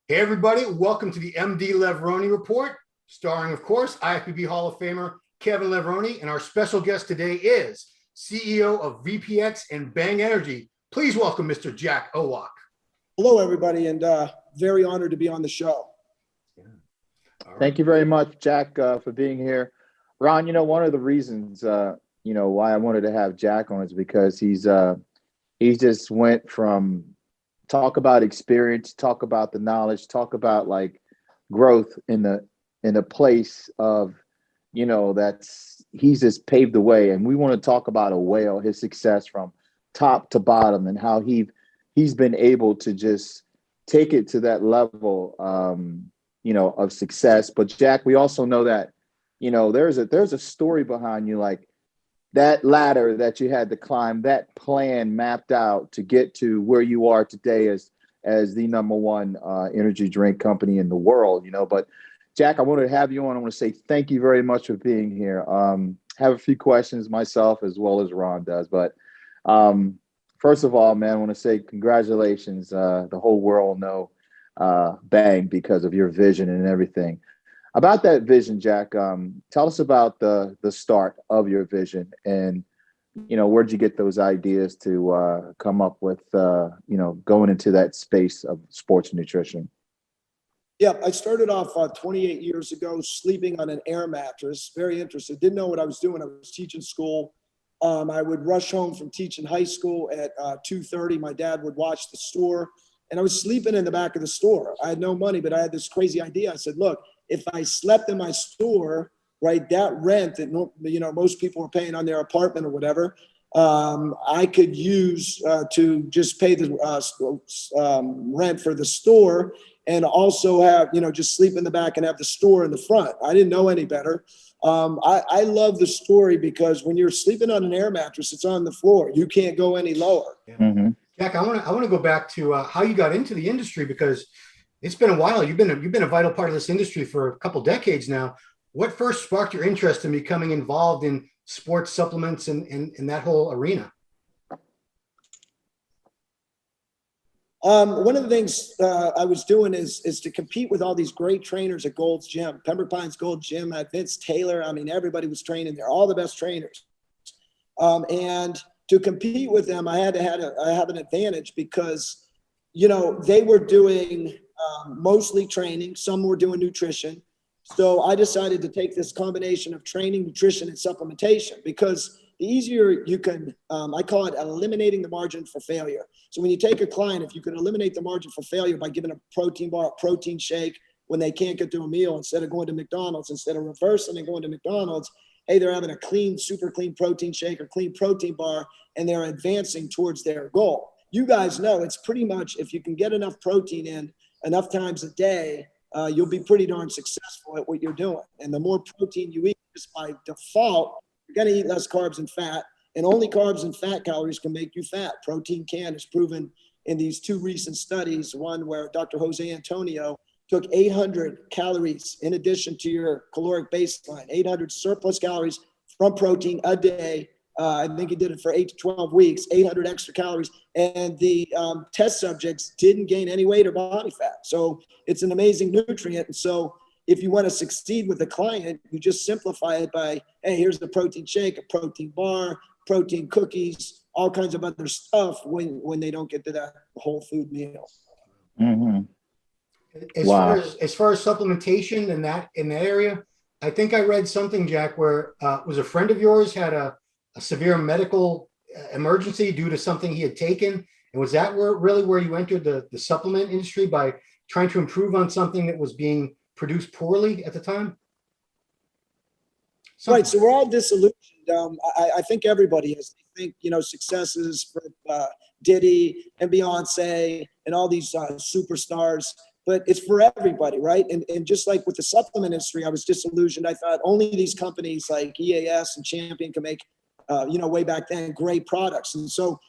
Hey, everybody. Welcome to the MD Levrone Report, starring, of course, IFBB Hall of Famer Kevin Levrone. And our special guest today is CEO of VPX and Bang Energy. Please welcome Mr. Jack Owoc. Hello, everybody, and very honored to be on the show. Yeah. Thank you very much, Jack, for being here. Ron, one of the reasons, why I wanted to have Jack on is because he just went from talk about experience, talk about the knowledge, talk about like growth in a place of, he's just paved the way. And we want to talk about a whale, his success from top to bottom and how he's been able to just take it to that level, of success. But Jack, we also know that, there's a story behind you, like that ladder that you had to climb, that plan mapped out to get to where you are today as the number one energy drink company in the world, But Jack, I wanted to have you on. I want to say thank you very much for being here. Have a few questions myself as well as Ron does. But first of all, man, I want to say congratulations. The whole world know Bang because of your vision and everything. About that vision, Jack, tell us about the start of your vision and, where'd you get those ideas to come up with, going into that space of sports nutrition? Yeah, I started off 28 years ago sleeping on an air mattress, very interested. Didn't know what I was doing. I was teaching school. I would rush home from teaching high school at 2:30. My dad would watch the store, and I was sleeping in the back of the store. I had no money, but I had this crazy idea. I said, look, if I slept in my store, right, that rent that most people were paying on their apartment or whatever, I could use to just pay the rent for the store and also have, just sleep in the back and have the store in the front. I didn't know any better. I love the story because when you're sleeping on an air mattress, it's on the floor. You can't go any lower. Yeah. Mm-hmm. Jack, I want to go back to how you got into the industry because it's been a while. You've been a vital part of this industry for a couple decades now. What first sparked your interest in becoming involved in sports supplements and that whole arena? One of the things I was doing is to compete with all these great trainers at Gold's Gym, Pembroke Pines Gold Gym, at Vince Taylor. I mean, everybody was training there, all the best trainers. And to compete with them, I had to have an advantage because, they were doing mostly training. Some were doing nutrition. So I decided to take this combination of training, nutrition, and supplementation because the easier you can, I call it eliminating the margin for failure. So when you take a client, if you can eliminate the margin for failure by giving a protein bar, a protein shake when they can't get to a meal, instead of going to McDonald's, instead of reversing and going to McDonald's, hey, they're having a clean, super clean protein shake or clean protein bar, and they're advancing towards their goal. You guys know it's pretty much if you can get enough protein in enough times a day, you'll be pretty darn successful at what you're doing. And the more protein you eat, just by default, you're going to eat less carbs and fat. And only carbs and fat calories can make you fat. Protein can, is proven in these two recent studies, one where Dr. Jose Antonio took 800 calories in addition to your caloric baseline, 800 surplus calories from protein a day. I think he did it for 8 to 12 weeks, 800 extra calories. And the test subjects didn't gain any weight or body fat. So it's an amazing nutrient. And so if you want to succeed with a client, you just simplify it by, hey, here's the protein shake, a protein bar, protein cookies, all kinds of other stuff when they don't get to that whole food meal. Mm-hmm. As far as supplementation in that area, I think I read something, Jack, where was a friend of yours had a severe medical emergency due to something he had taken, and was that where you entered the supplement industry by trying to improve on something that was being produced poorly at the time? Right. So we're all disillusioned. I think everybody is. They think, successes for Diddy and Beyonce and all these superstars, but it's for everybody, right? And just like with the supplement industry, I was disillusioned. I thought only these companies like EAS and Champion can make, way back then, great products. And so,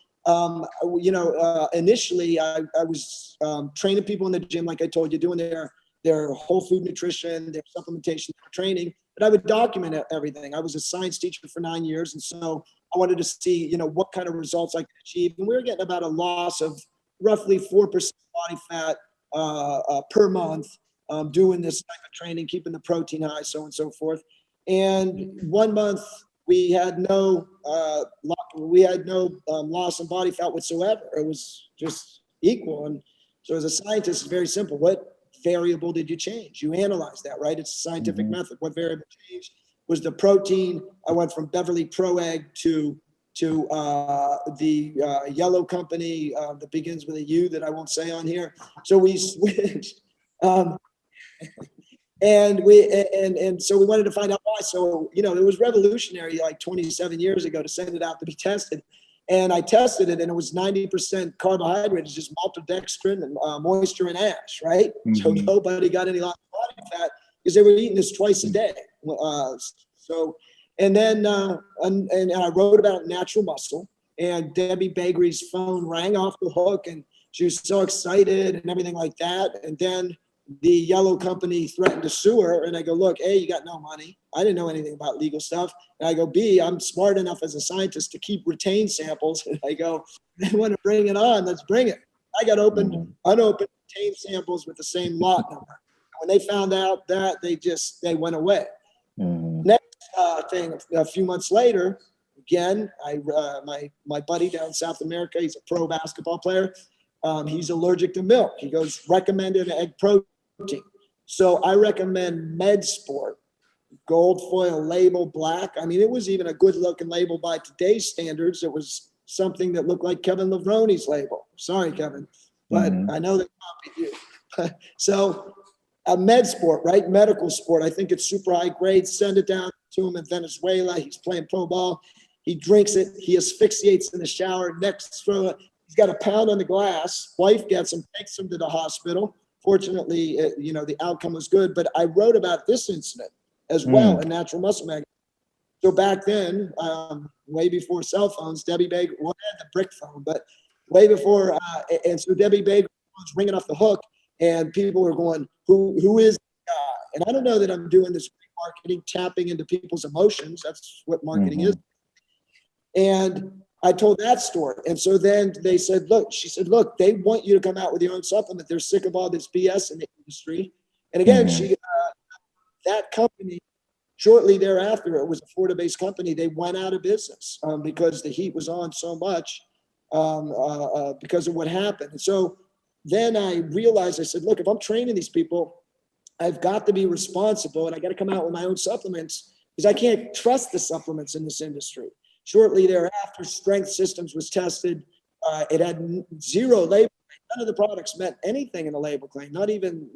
initially I was training people in the gym, like I told you, doing their whole food nutrition, their supplementation, their training, but I would document everything. I was a science teacher for 9 years. And so I wanted to see, what kind of results I could achieve. And we were getting about a loss of roughly 4% body fat per month, doing this type of training, keeping the protein high, so on and so forth. And 1 month we had no loss in body fat whatsoever. It was just equal. And so as a scientist, it's very simple. What variable did you change? You analyze that, right? It's a scientific method. What variable changed was the protein. I went from Beverly Pro Egg to the yellow company that begins with a U that I won't say on here. So we switched. And so we wanted to find out why. So, it was revolutionary like 27 years ago to send it out to be tested. And I tested it and it was 90% carbohydrate. It's just maltodextrin and moisture and ash, right? So nobody got any loss of body fat because they were eating this twice a day. And then I wrote about natural muscle, and Debbie Bakery's phone rang off the hook and she was so excited and everything like that. And then the yellow company threatened to sue her. And I go, look, A, you got no money. I didn't know anything about legal stuff. And I go, B, I'm smart enough as a scientist to keep retained samples. And I go, they want to bring it on. Let's bring it. I got unopened retained samples with the same lot number. When they found out that, they went away. Next thing, a few months later, again, my buddy down in South America, he's a pro basketball player. He's allergic to milk. He goes, recommended egg protein. So I recommend MedSport, gold foil label, black. I mean, it was even a good looking label by today's standards. It was something that looked like Kevin Levrone's label. Sorry, Kevin, but I know they copied you. So a MedSport, right? Medical sport. I think it's super high grade. Send it down to him in Venezuela. He's playing pro ball. He drinks it. He asphyxiates in the shower. Next throw, he's got a pound on the glass. Wife gets him, takes him to the hospital. Fortunately, the outcome was good. But I wrote about this incident as well in Natural Muscle Magazine. So back then, way before cell phones, Debbie Baker, well, I had the brick phone, but way before, and so Debbie Baker was ringing off the hook, and people were going, who is this guy? And I don't know that I'm doing this marketing, tapping into people's emotions. That's what marketing is. And I told that story. And so then she said, look, they want you to come out with your own supplement. They're sick of all this BS in the industry. And again, that company, shortly thereafter, it was a Florida-based company. They went out of business because the heat was on so much because of what happened. And so then I realized, I said, look, if I'm training these people, I've got to be responsible and I got to come out with my own supplements because I can't trust the supplements in this industry. Shortly thereafter, Strength Systems was tested. It had zero label. None of the products meant anything in the label claim. Not even,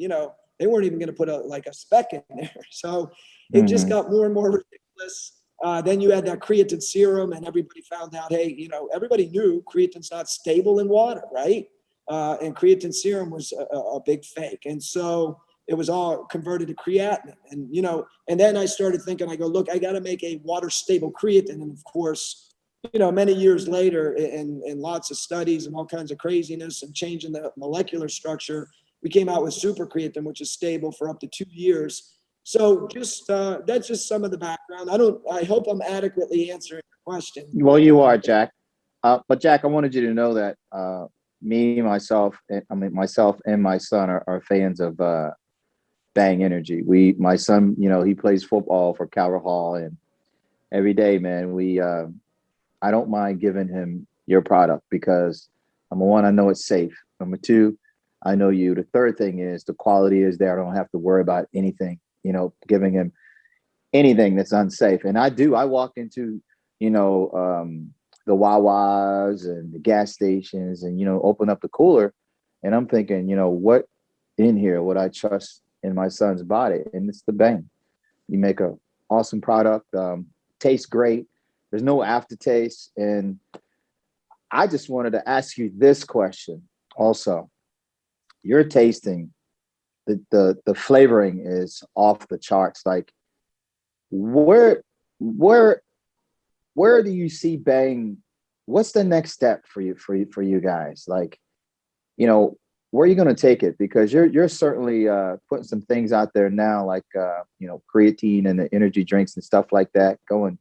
they weren't even going to put a spec in there. So it just got more and more ridiculous. Then you had that creatine serum and everybody found out, hey, everybody knew creatine's not stable in water, right? And creatine serum was a big fake. And so it was all converted to creatinine. And then I started thinking, I go, look, I got to make a water stable creatine. And of course, many years later in lots of studies and all kinds of craziness and changing the molecular structure, we came out with super creatine, which is stable for up to 2 years. So that's just some of the background. I hope I'm adequately answering your question. Well, you are, Jack. But Jack, I wanted you to know that myself and my son are fans of Bang Energy. My son, he plays football for Calvert Hall, and every day, man, I don't mind giving him your product because number one, I know it's safe. Number two, I know you. The third thing is the quality is there. I don't have to worry about anything, giving him anything that's unsafe. And I walk into, the Wawas and the gas stations and, open up the cooler and I'm thinking, what in here would I trust in my son's body? And it's the Bang. You make a awesome product, tastes great. There's no aftertaste. And I just wanted to ask you this question also. Your tasting, the flavoring is off the charts. Like where do you see Bang? What's the next step for you guys? Like, where are you going to take it? Because you're certainly putting some things out there now, like creatine and the energy drinks and stuff like that. Going,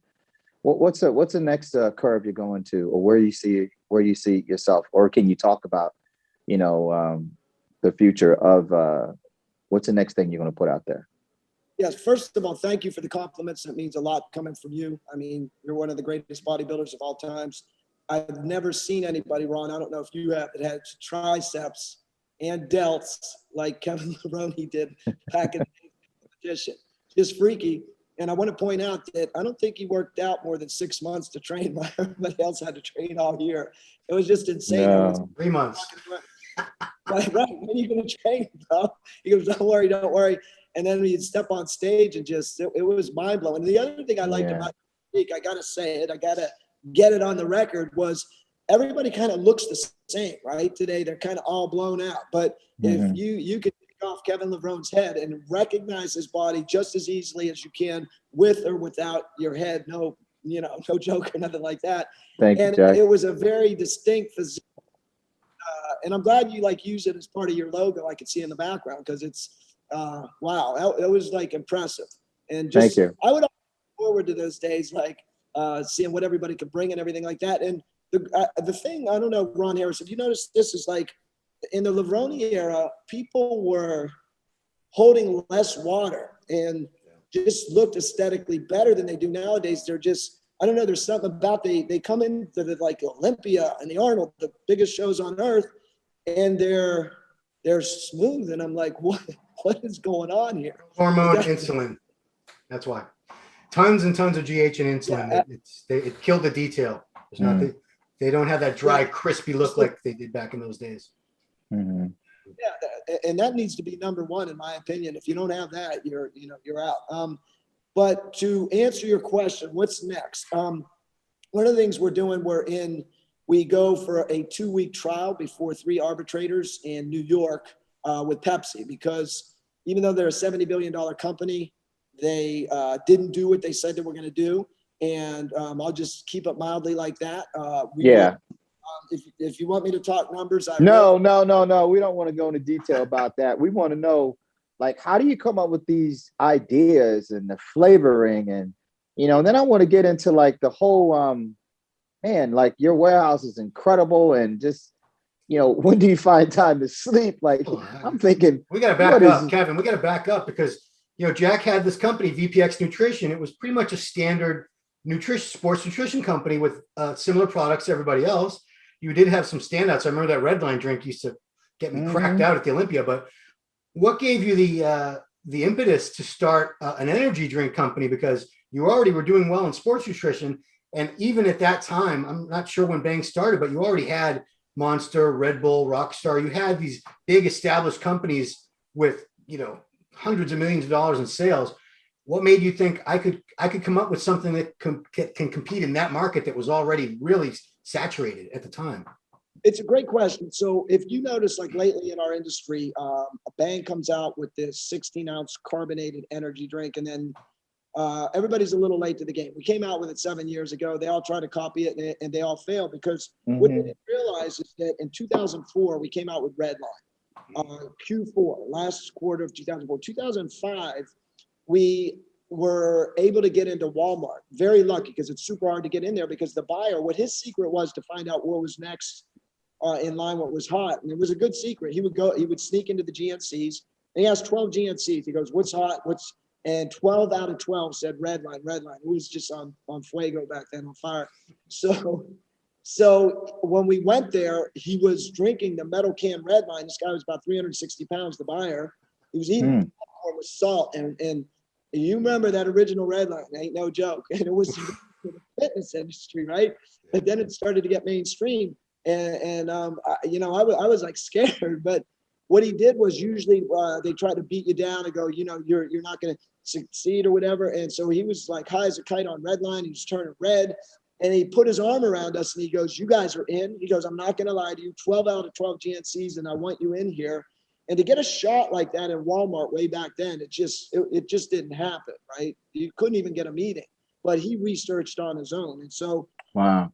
what's the next curve you're going to, or where you see yourself, or can you talk about, the future of what's the next thing you're going to put out there? Yes, first of all, thank you for the compliments. It means a lot coming from you. I mean, you're one of the greatest bodybuilders of all times. I've never seen anybody, Ron, I don't know if you have, that had triceps and delts like Kevin Levrone did back in the competition. Just freaky. And I want to point out that I don't think he worked out more than 6 months to train while everybody else had to train all year. It was just insane. No. 3 months. Right, when are you going to train, bro? He goes, don't worry, don't worry. And then he'd step on stage and just, it was mind blowing. And the other thing I liked about the week, I got to say it, I got to get it on the record, was everybody kind of looks the same, right? Today, they're kind of all blown out. But if you could take off Kevin Levrone's head and recognize his body just as easily as you can with or without your head, no joke or nothing like that. Thank you, Jack. It was a very distinct physique. And I'm glad you use it as part of your logo. I could see in the background, because it's, wow, that was like impressive. And just, thank you. I would look forward to those days, like seeing what everybody could bring and everything like that. And the thing, I don't know, Ron Harris, if you notice, this is like in the Levrone era, people were holding less water and just looked aesthetically better than they do nowadays. They're just, I don't know, there's something about they come into the like Olympia and the Arnold, the biggest shows on earth, and they're smooth. And I'm like, what is going on here? Hormone insulin. That's why. Tons and tons of GH and insulin. Yeah. It killed the detail. There's not they don't have that dry, crispy look like they did back in those days. Yeah, and that needs to be number one, in my opinion. If you don't have that, you're out. But to answer your question, what's next? One of the things we're doing, we go for a 2-week trial before 3 arbitrators in New York with Pepsi, because even though they're a $70 billion company, they didn't do what they said they were going to do. And I'll just keep it mildly like that. If you want me to talk numbers, No. We don't want to go into detail about that. We want to know, like, how do you come up with these ideas and the flavoring, and and then I want to get into like the whole man, like your warehouse is incredible, and just when do you find time to sleep? Like, I'm thinking we got to back up, Kevin. We got to back up because Jack had this company, VPX Nutrition. It was pretty much a standard sports nutrition company with similar products to everybody else. You did have some standouts. I remember that red line drink used to get me cracked out at the Olympia. But what gave you the impetus to start an energy drink company? Because you already were doing well in sports nutrition, and even at that time, I'm not sure when Bang started, but you already had Monster, Red Bull, Rockstar. You had these big established companies with hundreds of millions of dollars in sales. What made you think I could come up with something that can compete in that market that was already really saturated at the time? It's a great question. So if you notice, like lately in our industry, a Bang comes out with this 16-ounce carbonated energy drink, and then everybody's a little late to the game. We came out with it 7 years ago. They all tried to copy it, and they all failed, because what they didn't realize is that in 2004, we came out with Red Line. Q4, last quarter of 2004. 2005, we were able to get into Walmart. Very lucky, because it's super hard to get in there, because the buyer, what his secret was to find out what was next in line, what was hot. And it was a good secret. He would sneak into the GNCs, and he asked 12 GNCs. He goes, what's hot? And 12 out of 12 said Red Line, Red Line. It was just on fuego back then, on fire. So when we went there, he was drinking the metal can Red Line. This guy was about 360 pounds, the buyer. He was eating popcorn with salt. And you remember that original Red Line, ain't no joke. And it was for the fitness industry, right? But then it started to get mainstream. And I was like scared. But what he did was, usually they try to beat you down and go, you're not going to succeed or whatever. And so he was like high as a kite on Red Line. He was turning red. And he put his arm around us and he goes, you guys are in. He goes, I'm not going to lie to you, 12 out of 12 GNCs, and I want you in here. And to get a shot like that in Walmart way back then, it just didn't happen, right? You couldn't even get a meeting. But he researched on his own. And so, wow.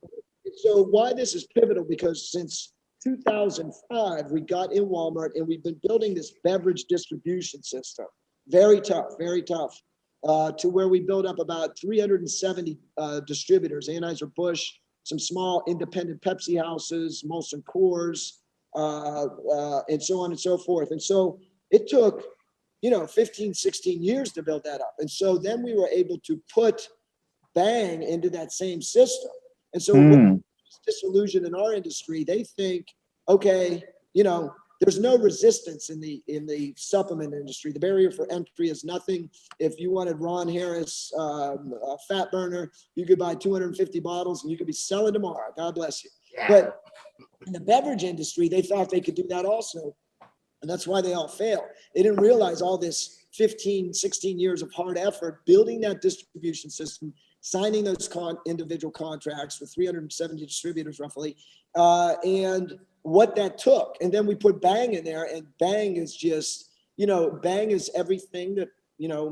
So why this is pivotal, because since 2005, we got in Walmart, and we've been building this beverage distribution system. Very tough, to where we built up about 370 distributors, Anheuser-Busch, some small independent Pepsi houses, Molson Coors, and so on and so forth. And so it took, 15, 16 years to build that up. And so then we were able to put Bang into that same system. And so what's disillusioned in our industry, they think, okay, there's no resistance in the supplement industry. The barrier for entry is nothing. If you wanted Ron Harris fat burner, you could buy 250 bottles and you could be selling tomorrow. God bless you. Yeah. But in the beverage industry, they thought they could do that also. And that's why they all fail. They didn't realize all this 15, 16 years of hard effort, building that distribution system, signing those individual contracts with 370 distributors roughly, and what that took. And then we put Bang in there, and Bang is just, Bang is everything that,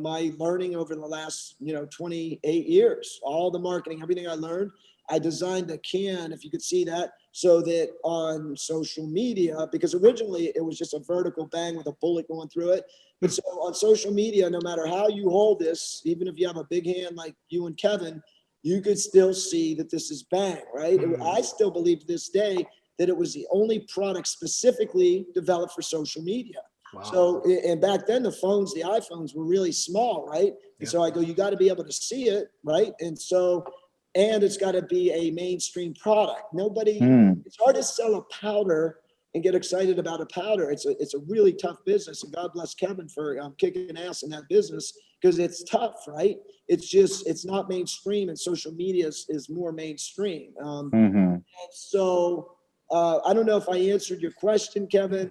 my learning over the last, 28 years, all the marketing, everything I learned. I designed a can, if you could see that, so that on social media, because originally it was just a vertical Bang with a bullet going through it. But so on social media, no matter how you hold this, even if you have a big hand like you and Kevin, you could still see that this is Bang, right? I still believe to this day that it was the only product specifically developed for social media. Wow. So, and back then the iPhones were really small, right? And so I go, you got to be able to see it, right? And so, and it's got to be a mainstream product. It's hard to sell a powder and get excited about a powder. It's a really tough business, and God bless Kevin for kicking ass in that business, because it's tough, right? It's not mainstream, and social media is more mainstream. And so I don't know if I answered your question, Kevin.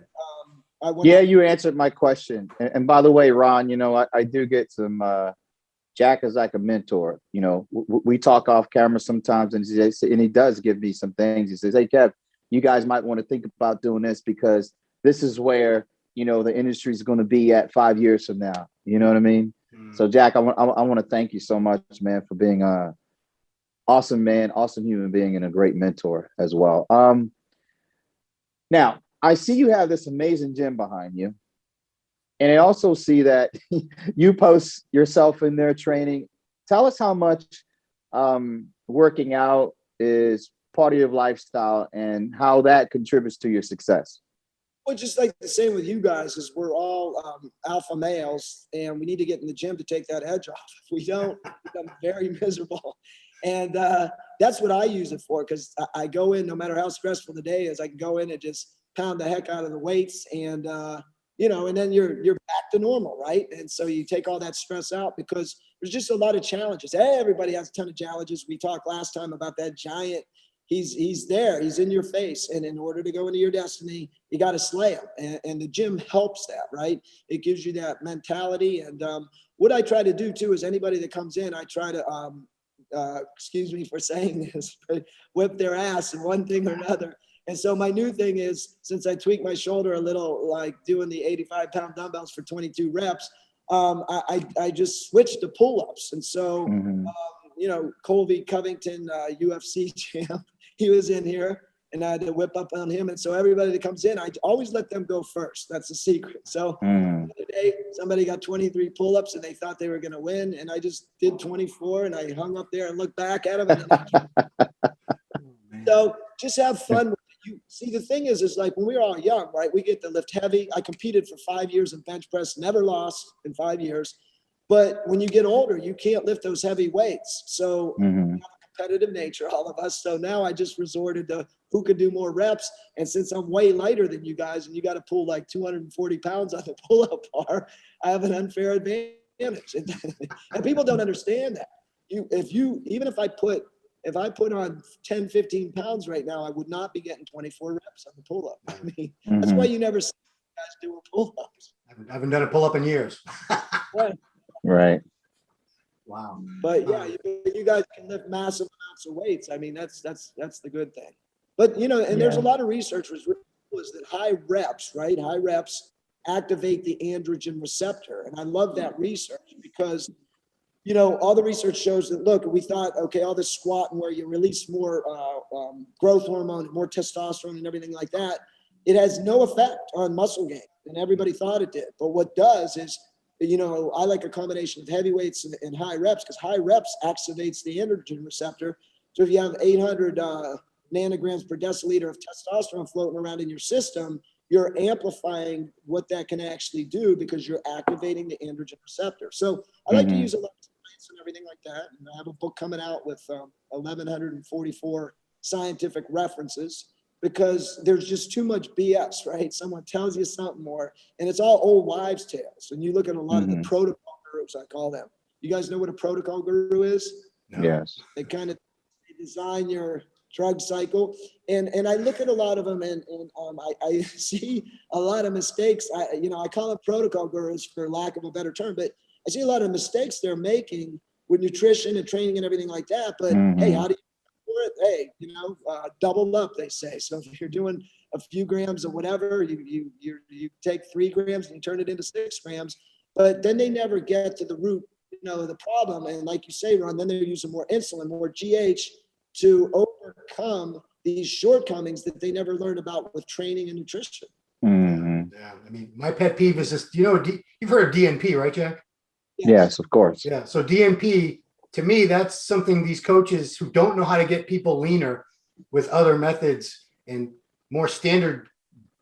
You answered my question. And by the way, Ron, I do get some. Jack is like a mentor. We talk off camera sometimes, and he does give me some things. He says, "Hey, Kev, you guys might want to think about doing this, because this is where, the industry is going to be at 5 years from now." You know what I mean? So Jack, I want to thank you so much, man, for being a awesome man, awesome human being, and a great mentor as well. Now I see you have this amazing gym behind you. And I also see that you post yourself in there training. Tell us how much working out is part of your lifestyle and how that contributes to your success. Well, just like the same with you guys, is we're all alpha males, and we need to get in the gym to take that edge off. If we don't, we become very miserable. And that's what I use it for, because I go in, no matter how stressful the day is, I can go in and just pound the heck out of the weights, and and then you're back to normal, right? And so you take all that stress out, because there's just a lot of challenges. Everybody has a ton of challenges. We talked last time about that giant. He's there. He's in your face. And in order to go into your destiny, you got to slay him. And the gym helps that, right? It gives you that mentality. And what I try to do too is anybody that comes in, I try to, excuse me for saying this, but whip their ass in one thing or another. And so my new thing is, since I tweaked my shoulder a little, like doing the 85-pound dumbbells for 22 reps, I just switched to pull-ups. And so, Colby Covington, UFC champ, he was in here, and I had to whip up on him. And so everybody that comes in, I always let them go first. That's the secret. So today, somebody got 23 pull-ups, and they thought they were going to win. And I just did 24, and I hung up there and looked back at them. So just have fun with it. You see, the thing is like when we were all young, right? We get to lift heavy. I competed for 5 years in bench press, never lost in 5 years. But when you get older, you can't lift those heavy weights. So we have a competitive nature, all of us. So now I just resorted to who could do more reps. And since I'm way lighter than you guys, and you got to pull like 240 pounds on the pull-up bar, I have an unfair advantage. And people don't understand that. Even if I put on 10, 15 pounds right now, I would not be getting 24 reps on the pull-up. I mean, that's why you never see guys doing pull-ups. I haven't done a pull-up in years. Right. Wow. But yeah, you guys can lift massive amounts of weights. I mean, that's the good thing. But, there's a lot of research was that high reps, right? High reps activate the androgen receptor. And I love that research because all the research shows that, look, we thought, okay, all this squatting where you release more growth hormone, more testosterone and everything like that, it has no effect on muscle gain. And everybody thought it did. But what does is, I like a combination of heavy weights and high reps, because high reps activates the androgen receptor. So if you have 800 nanograms per deciliter of testosterone floating around in your system, you're amplifying what that can actually do because you're activating the androgen receptor. So I like to use a lot of science and everything like that. And I have a book coming out with 1,144 scientific references, because there's just too much BS, right? Someone tells you something more, and it's all old wives' tales. And you look at a lot of the protocol gurus, I call them. You guys know what a protocol guru is? No. Yes. They kind of design your drug cycle. And I look at a lot of them, and I see a lot of mistakes. I call them protocol gurus for lack of a better term, but I see a lot of mistakes they're making with nutrition and training and everything like that. But hey, how do you do it? Hey, double up, they say. So if you're doing a few grams of whatever, you take 3 grams and you turn it into 6 grams, but then they never get to the root, the problem. And like you say, Ron, then they're using more insulin, more GH to overcome these shortcomings that they never learned about with training and nutrition. Yeah, I mean, my pet peeve is this. You've heard of DNP, right, Jack? Yes, of course. Yeah. So DNP, to me, that's something these coaches who don't know how to get people leaner with other methods and more standard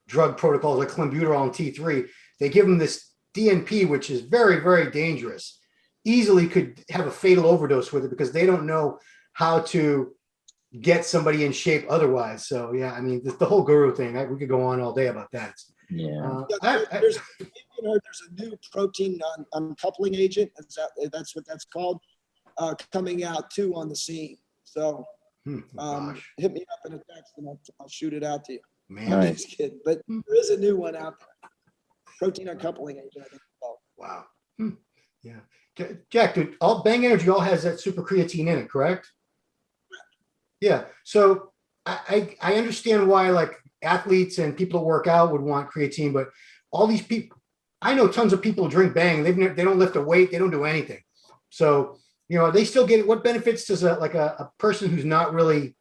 drug protocols like clenbuterol and T3, they give them this DNP, which is very, very dangerous. Easily could have a fatal overdose with it because they don't know how to get somebody in shape otherwise. So yeah, I mean, the whole guru thing, we could go on all day about that. Yeah. There's a new protein uncoupling agent. That's what that's called, coming out too on the scene. So hit me up in a text and I'll shoot it out to you. Man, I'm just kidding. But there is a new one out there. Protein uncoupling agent, I think it's called. Wow. Yeah. Jack, dude, Bang Energy all has that super creatine in it, correct? Yeah. So I understand why like athletes and people that work out would want creatine, but all these people, I know tons of people drink Bang. They don't lift a weight. They don't do anything. So, they still get it. What benefits does a person who's not really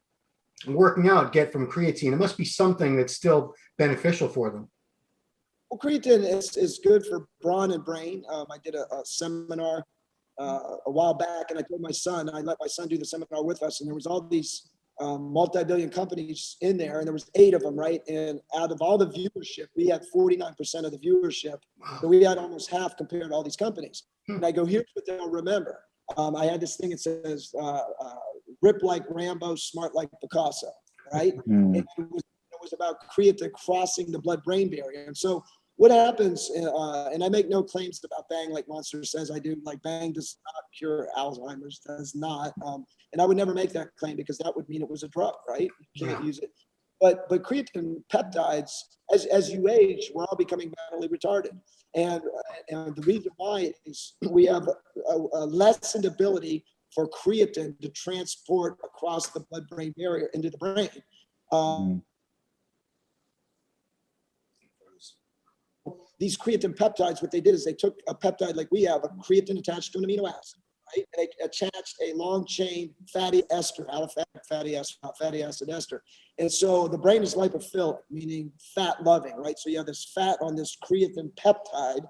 working out get from creatine? It must be something that's still beneficial for them. Well, creatine is good for brawn and brain. I did a seminar a while back, and I told my son, I let my son do the seminar with us, and there was all these multi-billion companies in there, and there was 8 of them, right? And out of all the viewership, we had 49% of the viewership. Wow. So we had almost half compared to all these companies. And I go, here's what they'll remember. I had this thing that says, rip like Rambo, smart like Picasso, right? And it was about creatine crossing the blood-brain barrier. And so what happens, and I make no claims about Bang like Monster says I do, like Bang does not cure Alzheimer's, does not. And I would never make that claim because that would mean it was a drug, right? You can't use it. But creatine peptides, as you age, we're all becoming mentally retarded. And the reason why is we have a lessened ability for creatine to transport across the blood-brain barrier into the brain. These creatine peptides, what they did is they took a peptide like we have, a creatine attached to an amino acid, right? And they attached a long chain fatty ester, aliphatic fatty acid ester. And so the brain is lipophilic, meaning fat loving, right? So you have this fat on this creatine peptide,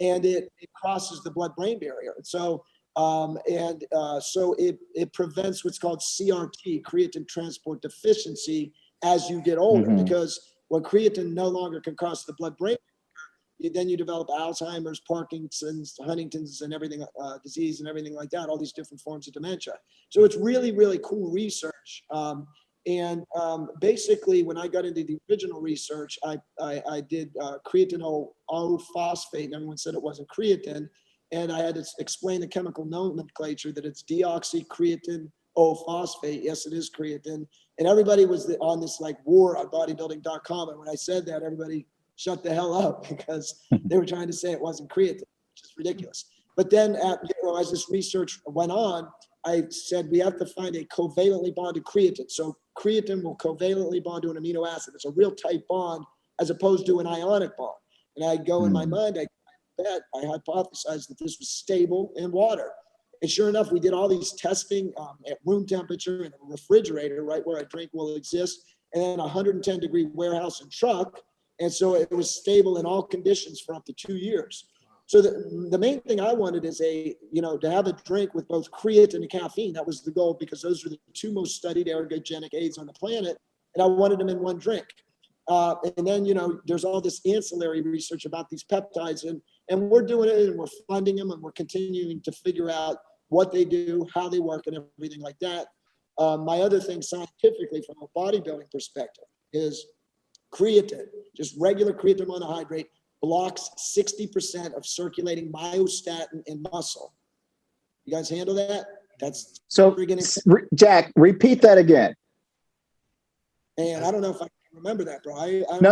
and it crosses the blood-brain barrier. And so so it prevents what's called CRT, creatine transport deficiency, as you get older, because when creatine no longer can cross the blood-brain, then you develop Alzheimer's, Parkinson's, Huntington's, and everything, disease and everything like that, all these different forms of dementia. So it's really, really cool research. Basically, when I got into the original research, I did creatine O-phosphate, and everyone said it wasn't creatine. And I had to explain the chemical nomenclature that it's deoxycreatine O-phosphate. Yes, it is creatine. And everybody was on this like war on bodybuilding.com. And when I said that, everybody shut the hell up because they were trying to say it wasn't creatine, which is ridiculous. But then as this research went on, I said we have to find a covalently bonded creatine. So creatine will covalently bond to an amino acid. It's a real tight bond as opposed to an ionic bond. And I go in my mind, I hypothesized that this was stable in water. And sure enough, we did all these testing at room temperature in a refrigerator, right where a drink will exist, and then a 110-degree warehouse and truck. And so it was stable in all conditions for up to 2 years. So the main thing I wanted is to have a drink with both creatine and caffeine. That was the goal, because those are the two most studied ergogenic aids on the planet. And I wanted them in one drink. And then, there's all this ancillary research about these peptides, and we're doing it, and we're funding them, and we're continuing to figure out what they do, how they work, and everything like that. My other thing scientifically from a bodybuilding perspective is creatine, just regular creatine monohydrate, blocks 60% of circulating myostatin in muscle. You guys handle that? That's so. Jack, repeat that again. And I don't know if I can remember that, bro. No.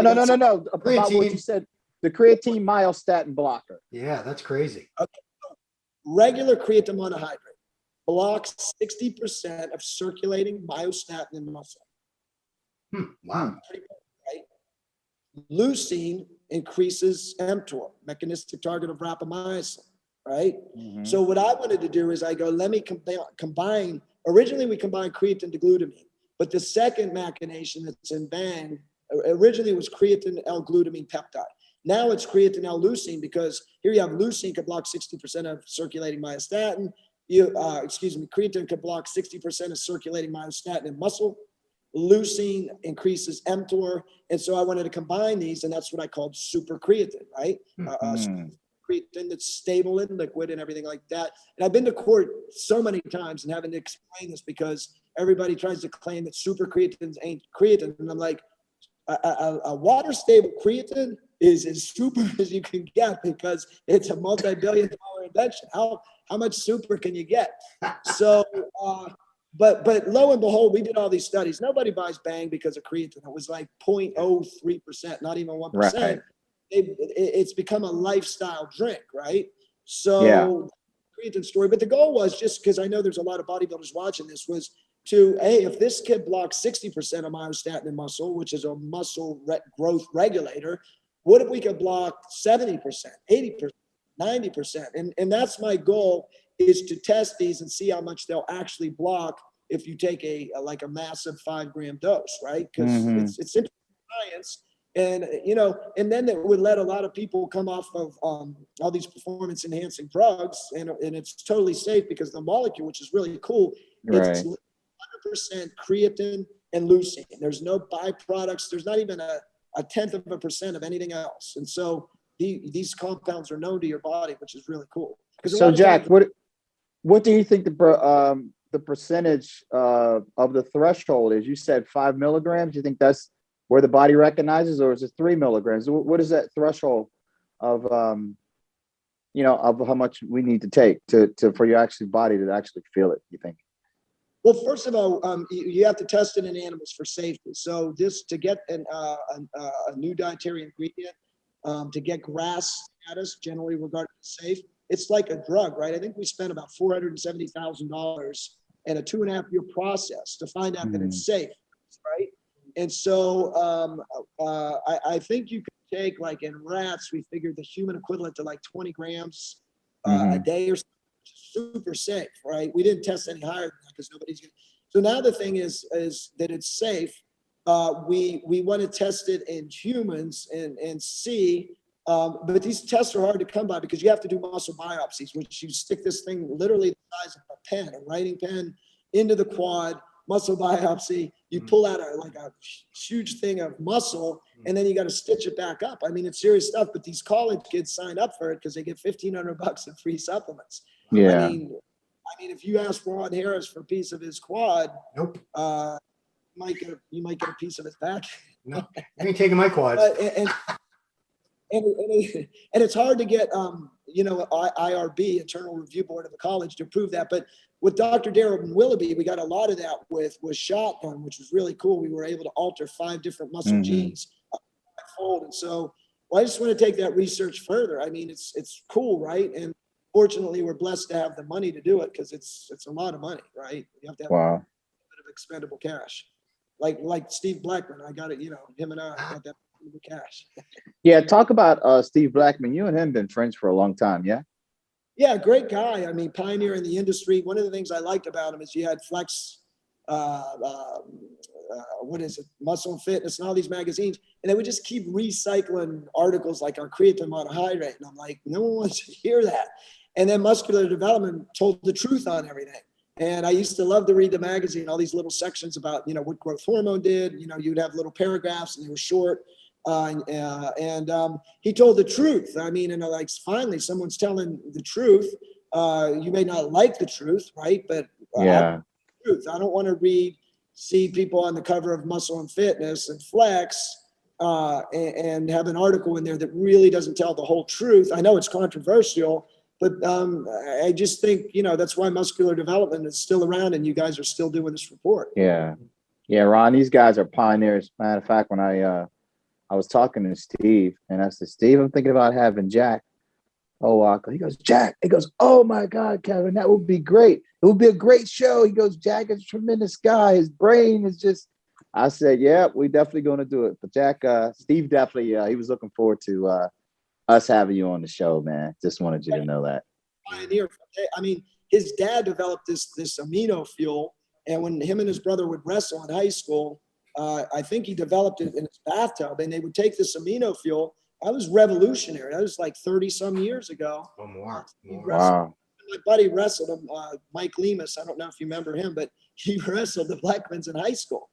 About what you said, the creatine myostatin blocker. Yeah, that's crazy. Okay. Regular creatine monohydrate blocks 60% of circulating myostatin in muscle. Wow. Pretty cool, right? Leucine increases mTOR, mechanistic target of rapamycin, right? Mm-hmm. So what I wanted to do is let me combine, originally we combined creatine to glutamine, but the second machination that's in Bang, originally it was creatine L-glutamine peptide. Now it's creatine L-leucine, because here you have leucine can block 60% of circulating myostatin. Creatine can block 60% of circulating myostatin in muscle. Leucine increases mTOR. And so I wanted to combine these, and that's what I called super creatine, right? Creatine that's stable in liquid and everything like that. And I've been to court so many times and having to explain this, because everybody tries to claim that super creatine ain't creatine. And I'm like, a water stable creatine is as super as you can get, because it's a multi-billion-dollar invention. How much super can you get? So, but lo and behold, we did all these studies. Nobody buys Bang because of creatine. It was like 0.03%, not even 1%. Right. It's become a lifestyle drink, right? So, creatine story. But the goal was, just because I know there's a lot of bodybuilders watching this, was to, if this kid blocks 60% of myostatin in muscle, which is a muscle growth regulator, what if we could block 70%, 80%, 90%? And that's my goal, is to test these and see how much they'll actually block if you take a massive 5-gram dose, right? Because it's interesting science. And, and then it would let a lot of people come off of all these performance enhancing drugs. And it's totally safe, because the molecule, which is really cool, it's 100% creatine and leucine. There's no byproducts. There's not even a 1/10% of anything else. And so these compounds are known to your body, which is really cool. So Jack, what do you think the percentage of the threshold is? You said 5 milligrams. You think that's where the body recognizes, or is it 3 milligrams? What is that threshold of of how much we need to take for your actual body to actually feel it, you think? Well, first of all, you have to test it in animals for safety. So to get a new dietary ingredient, to get GRAS status, generally regarded as safe, it's like a drug, right? I think we spent about $470,000 in a 2.5-year process to find out that it's safe, right? And so I think you could take, like in rats, we figured the human equivalent to like 20 grams a day or something. Super safe, right? We didn't test any higher than that, because nobody's gonna. So now the thing is that it's safe. We want to test it in humans and see. But these tests are hard to come by, because you have to do muscle biopsies, which you stick this thing literally the size of a pen, a writing pen, into the quad. Muscle biopsy. You pull out a huge thing of muscle, and then you got to stitch it back up. I mean, it's serious stuff. But these college kids sign up for it because they get $1,500 in free supplements. Yeah. I mean, if you ask Ron Harris for a piece of his quad, Nope. You might get a piece of his back. No, I ain't taking my quads. And it's hard to get, IRB, Internal Review Board of the college, to approve that. But with Dr. Darren Willoughby, we got a lot of that with Shotgun, which was really cool. We were able to alter 5 different muscle genes. And so, I just want to take that research further. I mean, it's cool, right? And fortunately, we're blessed to have the money to do it, because it's a lot of money, right? You have to have a bit of expendable cash. Like Steve Blackman, I got it, him and I got that expendable cash. Yeah, talk about Steve Blackman. You and him been friends for a long time, yeah? Yeah, great guy. I mean, pioneer in the industry. One of the things I liked about him is you had Flex what is it, Muscle and Fitness and all these magazines. And they would just keep recycling articles like our creatine monohydrate. And I'm like, no one wants to hear that. And then Muscular Development told the truth on everything. And I used to love to read the magazine, all these little sections about, what growth hormone did. You'd have little paragraphs and they were short. He told the truth. I mean, like finally someone's telling the truth. You may not like the truth, right? But yeah, truth. I don't want to see people on the cover of Muscle and Fitness and Flex and have an article in there that really doesn't tell the whole truth. I know it's controversial, but I just think, that's why Muscular Development is still around and you guys are still doing this report. Yeah, Ron, these guys are pioneers. Matter of fact, when I was talking to Steve and I said, Steve, I'm thinking about having Jack Owoc. He goes, Jack. He goes, oh my God, Kevin, that would be great. It would be a great show. He goes, Jack is a tremendous guy. His brain is just. I said, yeah, we definitely going to do it. But Jack, Steve definitely, he was looking forward to us having you on the show, man. Just wanted you to know that. Pioneer. I mean, his dad developed this amino fuel, and when him and his brother would wrestle in high school, I think he developed it in his bathtub, and they would take this amino fuel. That was revolutionary. That was like 30 some years ago. Oh, more. Wow. My buddy wrestled him, Mike Lemus. I don't know if you remember him, but he wrestled the Blackmans in high school.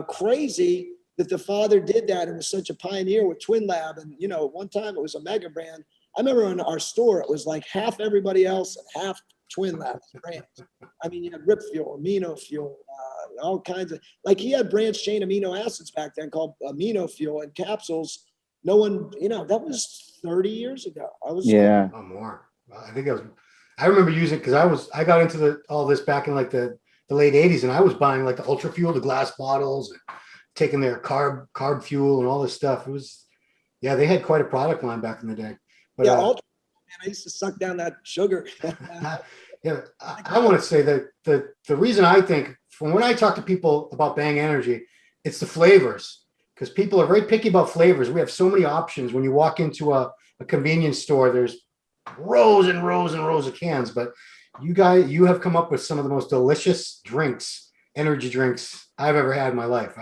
Crazy that the father did that and was such a pioneer with Twin Lab. And, one time it was a mega brand. I remember in our store, it was like half everybody else and half Twin Lab brands. I mean, you had Rip Fuel, Amino Fuel, all kinds of, like he had branched chain amino acids back then called Amino Fuel and capsules. No one, that was 30 years ago. Yeah. Oh, more. I remember using it because I got into all this back in like the late 80s, and I was buying like the Ultra Fuel, the glass bottles, and taking their carb fuel and all this stuff. It was, they had quite a product line back in the day. But Ultra, man, I used to suck down that sugar. I want to say that the reason I think, from when I talk to people about Bang Energy, it's the flavors, because people are very picky about flavors. We have so many options. When you walk into a convenience store, there's rows and rows and rows of cans, but you have come up with some of the most delicious energy drinks I've ever had in my life.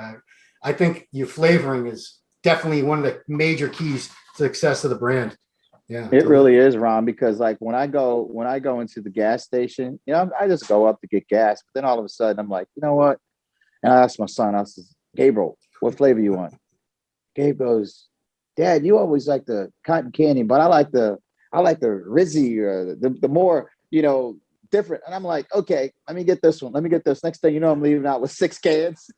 I think your flavoring is definitely one of the major keys to the success of the brand. Yeah, it really is, Ron, because like when I go into the gas station, I just go up to get gas, but then all of a sudden I'm like, you know what? And I asked my son, I said, Gabriel, what flavor you want? Gabe goes, Dad, you always like the cotton candy, but I like the Rizzy or the more, different. And I'm like, okay, let me get this one. Let me get this. Next thing you know, I'm leaving out with 6 cans.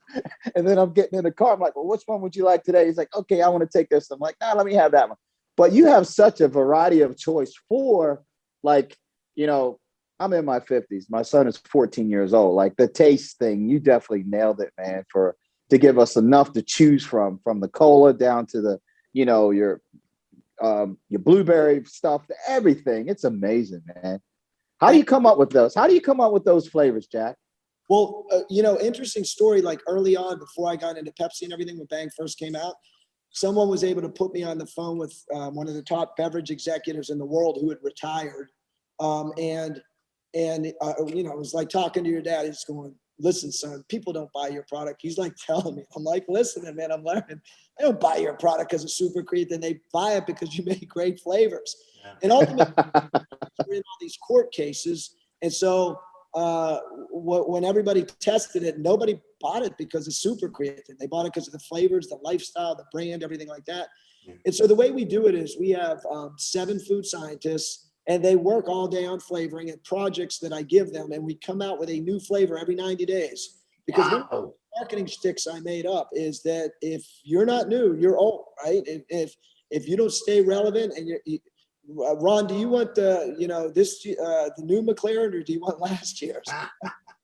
And then I'm getting in the car. I'm like, well, which one would you like today? He's like, okay, I want to take this. I'm like, nah, let me have that one. But you have such a variety of choice for like, I'm in my 50s. My son is 14 years old. Like the taste thing, you definitely nailed it, man, to give us enough to choose from the cola down to the, your blueberry stuff, everything. It's amazing, man. How do you come up with those? How do you come up with those flavors, Jack? Well, interesting story. Like early on, before I got into Pepsi and everything, when Bang first came out, someone was able to put me on the phone with one of the top beverage executives in the world who had retired. It was like talking to your dad. He's going, listen, son, people don't buy your product. He's like telling me, I'm like, listening, man, I'm learning. I don't buy your product because it's super creatine. They buy it because you make great flavors. Yeah. And ultimately, we're in all these court cases. And so when everybody tested it, nobody bought it because it's super creatine. They bought it because of the flavors, the lifestyle, the brand, everything like that. Yeah. And so the way we do it is we have 7 food scientists, and they work all day on flavoring and projects that I give them. And we come out with a new flavor every 90 days. Because one of the marketing sticks I made up is that if you're not new, you're old, right? If you don't stay relevant and Ron, do you want the new McLaren, or do you want last year's?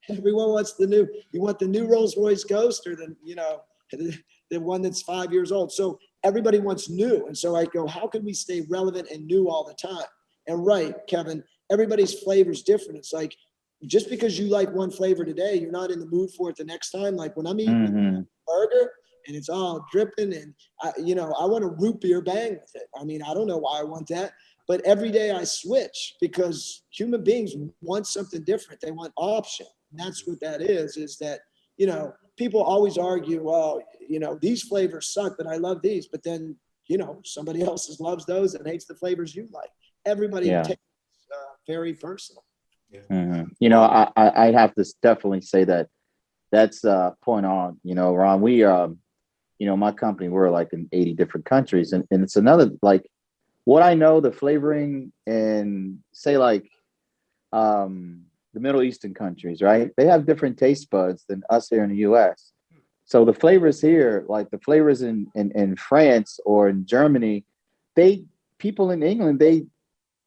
Everyone wants the new. You want the new Rolls Royce Ghost, or the one that's 5 years old. So everybody wants new. And so I go, how can we stay relevant and new all the time? And right, Kevin, everybody's flavor is different. It's like, just because you like one flavor today, you're not in the mood for it the next time. Like when I'm eating a burger and it's all dripping, and I want a root beer Bang with it. I mean, I don't know why I want that, but every day I switch because human beings want something different. They want option. And that's what that is that, people always argue, well, you know, these flavors suck, but I love these. But then, you know, somebody else loves those and hates the flavors you like. Everybody takes very personal. You know, I have to definitely say that that's point on. You know, Ron, we you know, my company, we're like in 80 different countries, and it's another, like, what I know, the flavoring in, say, like the Middle Eastern countries, right? They have different taste buds than us here in the US. So the flavors here, like the flavors in France or in Germany, people in England, they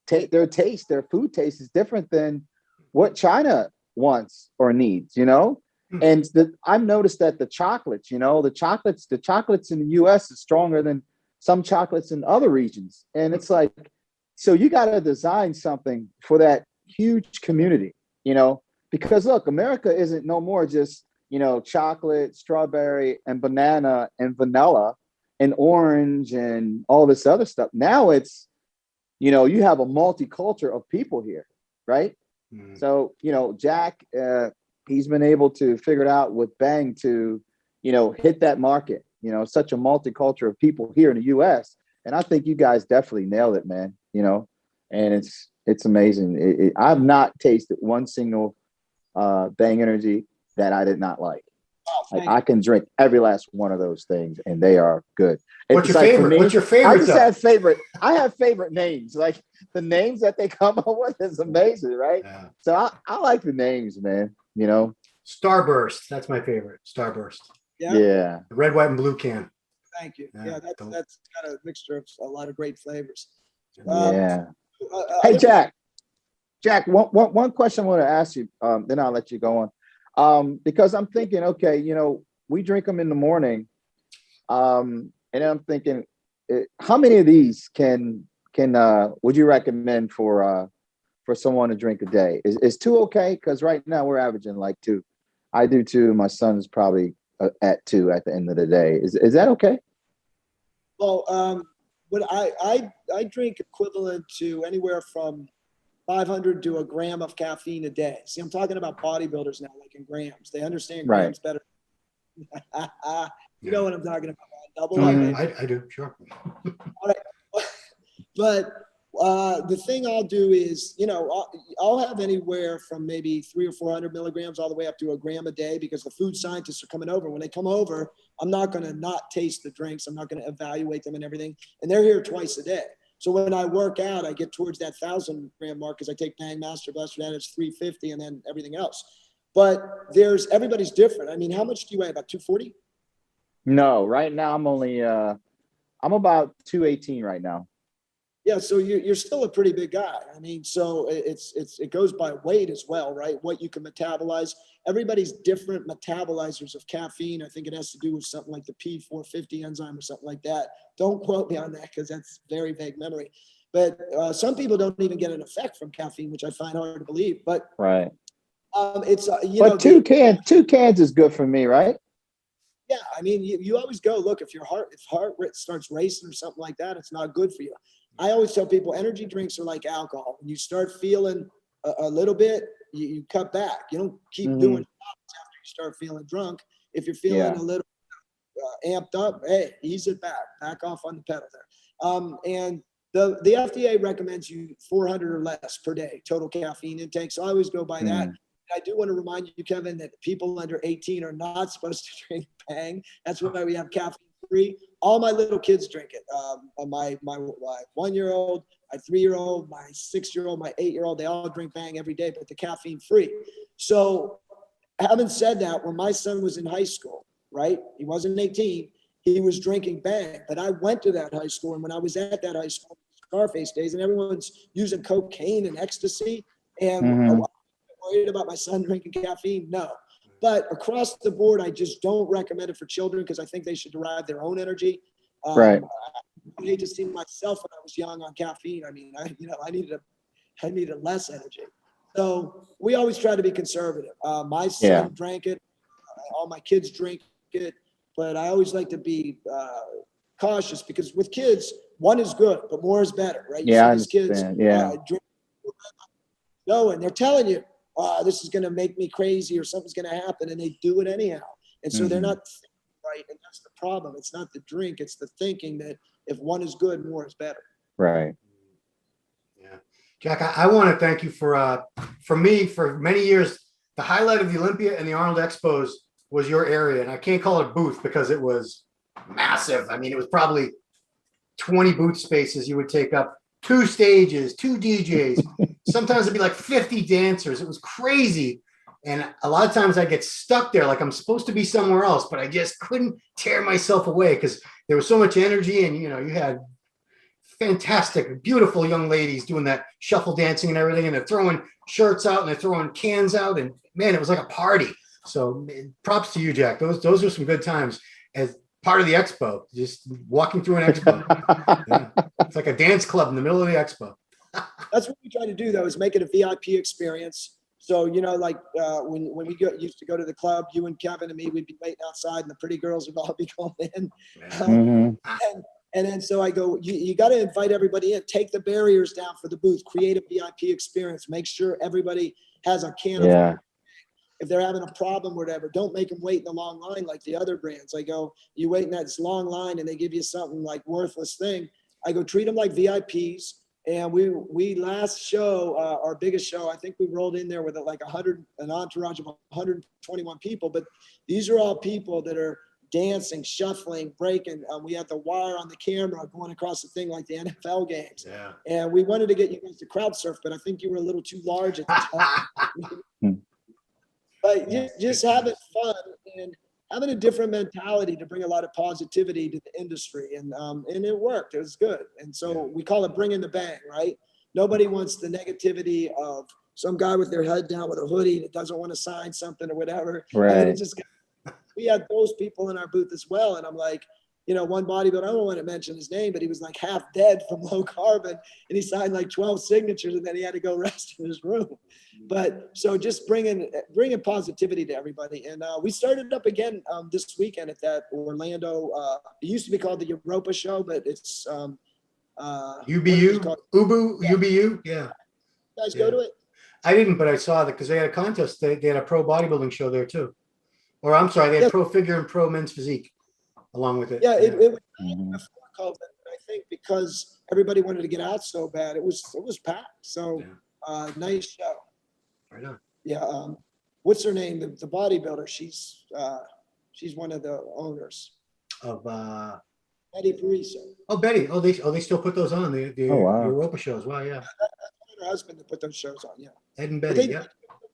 take their taste, their food taste is different than what China wants or needs, you know? And I've noticed that the chocolates, you know, the chocolates in the US is stronger than some chocolates in other regions. And it's like, so you got to design something for that huge community, you know, because look, America isn't no more just, you know, chocolate, strawberry, and banana and vanilla and orange and all this other stuff. Now it's, you know, you have a multicultural of people here, right? So, you know, Jack, he's been able to figure it out with Bang to, you know, hit that market, you know, such a multicultural of people here in the US. And I think you guys definitely nailed it, man, you know, and it's amazing. I've not tasted one single Bang Energy that I did not like. I can drink every last one of those things, and they are good. What's your favorite? What's your favorite? I just have favorite. I have favorite names. Like the names that they come up with is amazing, right? Yeah. So I like the names, man. You know, Starburst. That's my favorite. Starburst. Yeah. The red, white, and blue can. Thank you. Yeah, that's got a mixture of a lot of great flavors. Yeah. Hey, Jack. One question I want to ask you. Then I'll let you go on. Because I'm thinking, okay, you know, we drink them in the morning. And I'm thinking, how many of these would you recommend for someone to drink a day? Is 2 okay? Because right now we're averaging like 2. I do 2. My son is probably at 2 at the end of the day. Is that okay? Well, what I drink equivalent to anywhere from 500 to a gram of caffeine a day. See, I'm talking about bodybuilders now, like in grams. They understand grams better. You know what I'm talking about. Double I do, sure. All right. But the thing I'll do is, you know, I'll have anywhere from maybe 300 or 400 milligrams all the way up to a gram a day, because the food scientists are coming over. When they come over, I'm not going to not taste the drinks. I'm not going to evaluate them and everything. And they're here twice a day. So when I work out, I get towards that 1,000 gram mark because I take Bang Master Blaster, that it's 350 and then everything else. But everybody's different. I mean, how much do you weigh? About 240? No, right now I'm only I'm about 218 right now. Yeah, so you're still a pretty big guy. I mean, so it goes by weight as well, right? What you can metabolize. Everybody's different metabolizers of caffeine. I think it has to do with something like the P450 enzyme or something like that. Don't quote me on that because that's very vague memory. But some people don't even get an effect from caffeine, which I find hard to believe. But right, it's you but know, two cans is good for me, right? Yeah, I mean, you always go, look, if heart rate starts racing or something like that, it's not good for you. I always tell people energy drinks are like alcohol. When you start feeling a little bit, you cut back. You don't keep doing shots after you start feeling drunk. If you're feeling a little amped up, hey, ease it back off on the pedal there. And the FDA recommends you 400 or less per day, total caffeine intake. So I always go by that. I do want to remind you, Kevin, that people under 18 are not supposed to drink Bang. That's why we have caffeine free. All my little kids drink it. My 1-year-old, my 3-year-old, my 6-year-old, my 8-year-old, they all drink Bang every day, but the caffeine free. So having said that, when my son was in high school, right, he wasn't 18, he was drinking Bang. But I went to that high school, and when I was at that high school, Scarface days, and everyone's using cocaine and ecstasy, and worried about my son drinking caffeine? No. But across the board, I just don't recommend it for children because I think they should derive their own energy. Right. I hate to see myself when I was young on caffeine. I mean, I needed less energy. So we always try to be conservative. My son drank it. All my kids drink it. But I always like to be cautious because with kids, one is good, but more is better, right? You see these kids drink. No, and they're telling you, this is going to make me crazy or something's going to happen, and they do it anyhow. And so they're not right. And that's the problem. It's not the drink. It's the thinking that if one is good, more is better. Right. Yeah. Jack, I want to thank you for me, for many years, the highlight of the Olympia and the Arnold Expos was your area. And I can't call it a booth because it was massive. I mean, it was probably 20 booth spaces you would take up, 2 stages, 2 DJs. Sometimes it'd be like 50 dancers. It was crazy. And a lot of times I get stuck there like I'm supposed to be somewhere else, but I just couldn't tear myself away because there was so much energy. And, you had fantastic, beautiful young ladies doing that shuffle dancing and everything. And they're throwing shirts out and they're throwing cans out. And man, it was like a party. So props to you, Jack. Those are some good times as part of the expo, just walking through an expo. Yeah. It's like a dance club in the middle of the expo. That's what we try to do, though, is make it a VIP experience. So, like when we used to go to the club, you and Kevin and me, we'd be waiting outside and the pretty girls would all be going in. And then so I go, you got to invite everybody in, take the barriers down for the booth, create a VIP experience, make sure everybody has a can of if they're having a problem or whatever, don't make them wait in a long line like the other brands. I go, you wait in that long line and they give you something like worthless thing. I go, treat them like VIPs. And we last show, our biggest show, I think we rolled in there with like an entourage of 121 people. But these are all people that are dancing, shuffling, breaking. We had the wire on the camera going across the thing like the NFL games. Yeah. And we wanted to get you guys to crowd surf, but I think you were a little too large at the time. But just having fun and having a different mentality to bring a lot of positivity to the industry. And it worked. It was good. And so we call it bringing the bang, right? Nobody wants the negativity of some guy with their head down with a hoodie that doesn't want to sign something or whatever. Right. I mean, we had those people in our booth as well. And I'm like, one bodybuilder, I don't want to mention his name, but he was like half dead from low carbon and he signed like 12 signatures and then he had to go rest in his room. But so just bringing positivity to everybody. And we started up again this weekend at that Orlando. It used to be called the Europa show, but it's UBU, UBU. Yeah. You guys go to it? I didn't, but I saw that because they had a contest. They had a pro bodybuilding show there too. Or I'm sorry, they had pro figure and pro men's physique along with it. Yeah, it was before COVID. I think because everybody wanted to get out so bad, it was packed. So nice show. Right on. Yeah. What's her name? The bodybuilder. She's one of the owners Of Betty Parisa. Oh, Betty. Oh, they still put those on the Europa shows. Wow, yeah. Her husband to put those shows on. Yeah. Ed and Betty. Yeah.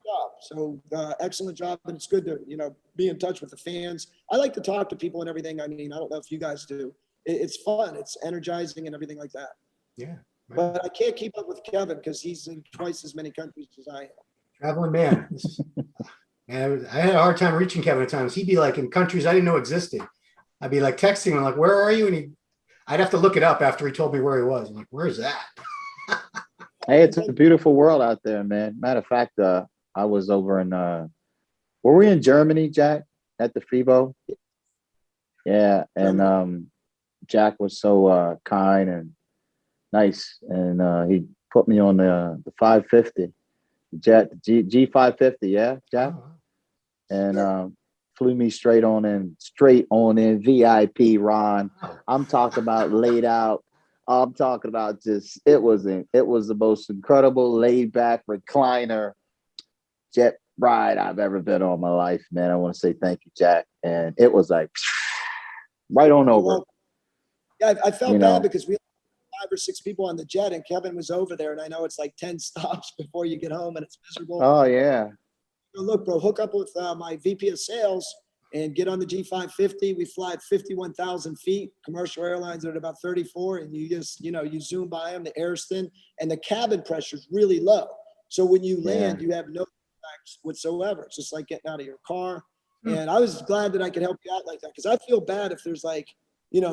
Job. So excellent job, and it's good to be in touch with the fans. I like to talk to people and everything. I mean, I don't know if you guys do. It's fun. It's energizing and everything like that. Yeah. Right. But I can't keep up with Kevin because he's in twice as many countries as I am. Traveling man. Man, I had a hard time reaching Kevin at times. He'd be like in countries I didn't know existed. I'd be like texting him like, "Where are you?" And I'd have to look it up after he told me where he was. I'm like, "Where's that?" Hey, it's a beautiful world out there, man. Matter of fact, I was over in were we in Germany, Jack, at the FIBO? Yeah, and Jack was so kind and nice, and he put me on the 550, the G550, yeah, Jack, and flew me straight on in VIP, Ron. I'm talking about laid out. I'm talking about just it was the most incredible laid back recliner jet ride I've ever been on in my life, man. I want to say thank you, Jack. And it was like right on over. Yeah, I felt bad because we had 5 or 6 people on the jet and Kevin was over there. And I know it's like 10 stops before you get home and it's miserable. Oh, yeah. Look, bro, hook up with my VP of sales and get on the G550. We fly at 51,000 feet. Commercial airlines are at about 34. And you just, you zoom by them, the air's thin and the cabin pressure is really low. So when you land, you have no whatsoever. It's just like getting out of your car. And I was glad that I could help you out like that because I feel bad if there's like,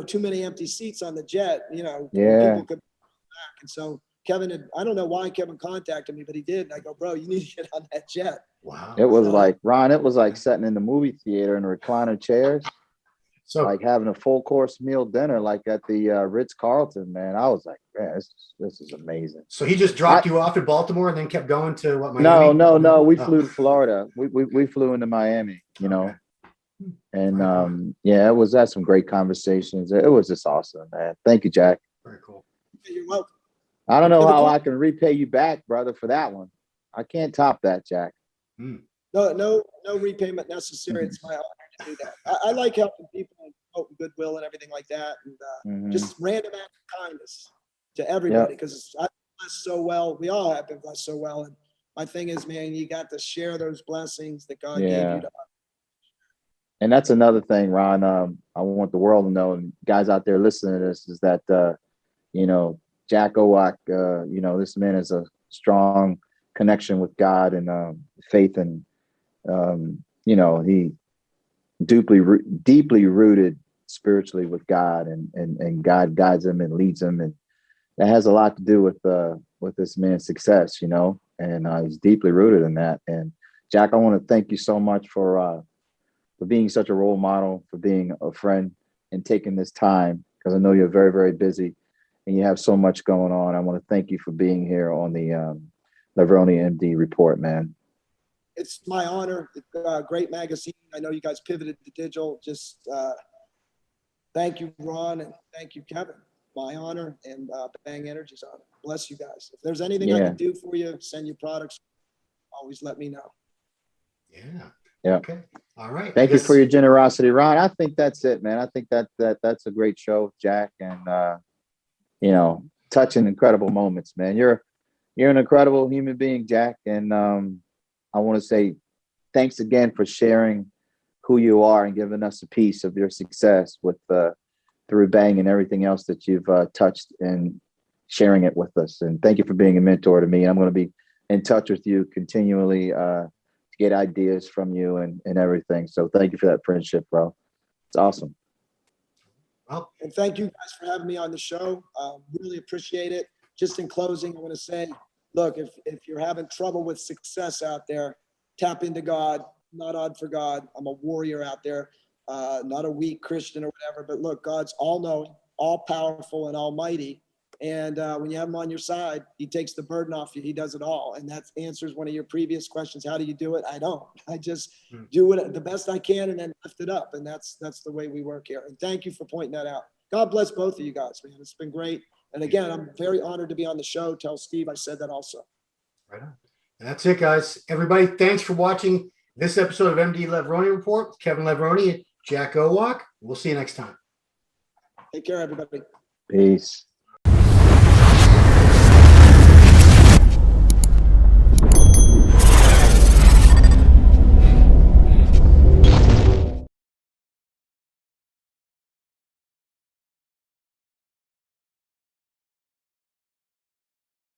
too many empty seats on the jet, people could back. And so Kevin I don't know why Kevin contacted me, but he did. And I go, bro, you need to get on that jet. Wow. It was like, Ron, it was like sitting in the movie theater in the recliner chairs. So like having a full course meal dinner, like at the Ritz-Carlton, man. I was like, man, this is amazing. So he just dropped you off at Baltimore and then kept going to what, Miami? No. We flew to Florida. We flew into Miami, And Right yeah, that's some great conversations. It was just awesome, man. Thank you, Jack. Very cool. You're welcome. I don't know And the how cool- I can repay you back, brother, for that one. I can't top that, Jack. No repayment necessary. It's my honor to do that. I like helping people and promoting goodwill and everything like that. And just random act of kindness to everybody, because I've been blessed so well. We all have been blessed so well. And my thing is, man, you got to share those blessings that God gave you to us. And that's another thing, Ron. I want the world to know, and guys out there listening to this, is that you know, Jack Owoc, you know, this man is a strong connection with God and faith, and you know, he deeply rooted spiritually with God, and God guides him and leads him, and that has a lot to do with this man's success, you know, and he's deeply rooted in that. And Jack, I want to thank you so much for being such a role model, for being a friend, and taking this time, because I know you're very, very busy and you have so much going on. I want to thank you for being here on the Levrone MD report, man. It's my honor. Great magazine. I know you guys pivoted to digital. Just thank you, Ron, and thank you, Kevin. My honor, and Bang Energy's honor. Bless you guys. If there's anything I can do for you, send you products, always let me know. Yeah. Okay. All right. Thank you for your generosity, Ron. I think that's it, man. I think that's a great show, Jack, and you know, touching incredible moments, man. You're an incredible human being, Jack, and I want to say thanks again for sharing who you are and giving us a piece of your success with through Bang and everything else that you've touched, and sharing it with us. And thank you for being a mentor to me. I'm going to be in touch with you continually to get ideas from you and everything. So thank you for that friendship, bro. It's awesome. Well, and thank you guys for having me on the show. Really appreciate it. Just in closing, I want to say, look, if you're having trouble with success out there, tap into God. Not odd for God. I'm a warrior out there, not a weak Christian or whatever. But look, God's all-knowing, all-powerful, and almighty. And when you have him on your side, he takes the burden off you. He does it all. And that answers one of your previous questions. How do you do it? I don't. I just do it the best I can and then lift it up. And that's the way we work here. And thank you for pointing that out. God bless both of you guys, man. It's been great. And again, I'm very honored to be on the show. Tell Steve I said that also. Right on. And that's it, guys. Everybody, thanks for watching this episode of MD Levrone Report. Kevin Levrone and Jack Owoc. We'll see you next time. Take care, everybody. Peace.